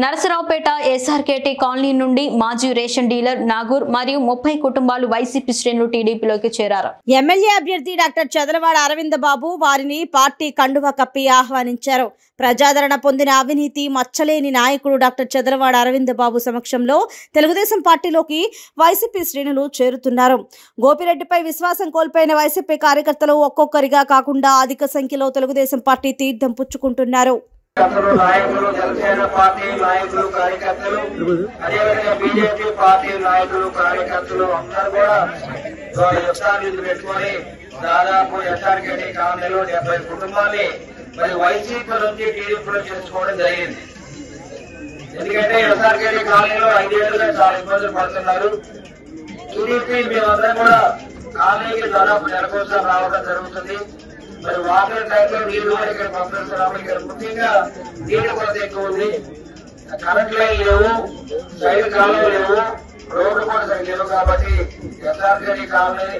Narasaraopet SRKT colony నుండి మాజీ ration dealer Nagur మరియు 30 కుటుంబాలు వైసీపీ శ్రేణులు టీడీపీలోకి చేరారు. ఎమ్మెల్యే అభ్యర్థి డాక్టర్ చదలవాడ అరవింద్ బాబు వారిని పార్టీ కండువా కప్పి ఆహ్వానించారు. ప్రజాదరణ పొందిన అవినీతి మచ్చలేని నాయకుడు డాక్టర్ చదలవాడ అరవింద్ బాబు సమక్షంలో తెలుగుదేశం పార్టీలోకి వైసీపీ శ్రేణులు చేరుతున్నారు. గోపిరెడ్డిపై విశ్వాసం కోల్పోయిన వైసీపీ కార్యకర్తలు ఒక్కొక్కరిగా కాకుండా అధిక సంఖ్యలో తెలుగుదేశం పార్టీ తీర్థం పుచ్చుకుంటున్నారు. నాయకులు జనసేన పార్టీ నాయకులు కార్యకర్తలు అదేవిధంగా బీజేపీ పార్టీ నాయకులు కార్యకర్తలు అందరూ కూడా యుద్ధాన్ని పెట్టుకొని దాదాపు ఎస్ఆర్కేటీ కాలనీలో 70 కుటుంబాన్ని మరి వైసీపీ నుంచి టీడీపీలో చేసుకోవడం జరిగింది. ఎందుకంటే ఎస్ఆర్కేటీ కాలనీలో 5 ఏళ్లుగా చాలా ఇబ్బందులు పడుతున్నారు. టీడీపీ మేమందరం కూడా కాలనీకి దాదాపు నెలకోసం రావడం జరుగుతుంది. మరి వాటర్ ట్యాంక్ లో నీళ్లు కూడా ఇక్కడ పంపిస్తున్నాము. ఇక్కడ ముఖ్యంగా నీటి కొరత ఎక్కువ ఉంది. కరెంట్ లైన్ లేవు, సైడ్ కాలువ లేవు, రోడ్లు కూడా సరిగ్గా లేవు. కాబట్టి ఎస్ఆర్కేటీ కాలనీ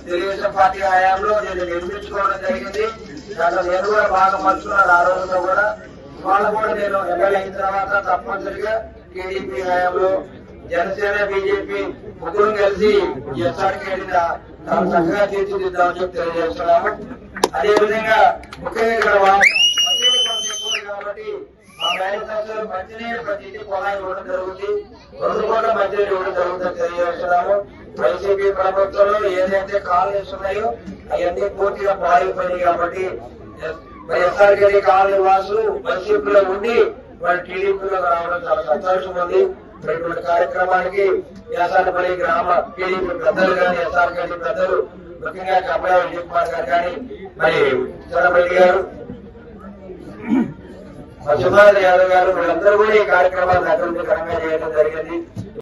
తెలుగుదేశం పార్టీ హయాంలో నేను నిర్మించుకోవడం జరిగింది. దాంట్లో నేను కూడా బాగా పంచుకున్నాను. ఆ రోజుల్లో కూడా వాళ్ళు కూడా నేను ఎమ్మెల్యే అయిన తర్వాత తప్పనిసరిగా టీడీపీ హయాంలో జనసేన బీజేపీ ముగ్గురు కలిసి ఎస్ఆర్కేటీ చాలా చక్కగా తీర్చిదిద్దామని చెప్పి తెలియజేస్తున్నాము. అదేవిధంగా ముఖ్యంగా ఇక్కడ మంచినీటి కొరత ఎక్కువ కాబట్టి మా బ్యాంక్ సంస్థలు మంచినీరు ప్రతి ఇంటికి కొలాయి ఇవ్వడం జరుగుతుంది. 2 కోట్ల మంచినీరు ఇవ్వడం జరుగుతుందని తెలియజేస్తున్నాము. వైసీపీ ప్రభుత్వంలో ఏదైతే కాలనీస్ ఉన్నాయో అవన్నీ పూర్తిగా పాడైపోయినాయి. కాబట్టి ఎస్ఆర్కేటీ కాలనీ వాసులు వైసీపీలో ఉండి వాళ్ళ టీడీపీలో రావడం చాలా సంతోషం ఉంది. ఇటువంటి కార్యక్రమానికి యాసానపల్లి గ్రామ టీడీపీ పెద్దలు కానీ ఎస్ఆర్కేటీ పెద్దలు ముఖ్యంగా కమలా విజయ్ కుమార్ గారు కానీ మరి చంద్రబాబు గారు సుభాష్ యాదవ్ గారు వీళ్ళందరూ కూడా ఈ కార్యక్రమాన్ని అభివృద్ధి కరంగా చేయడం జరిగింది.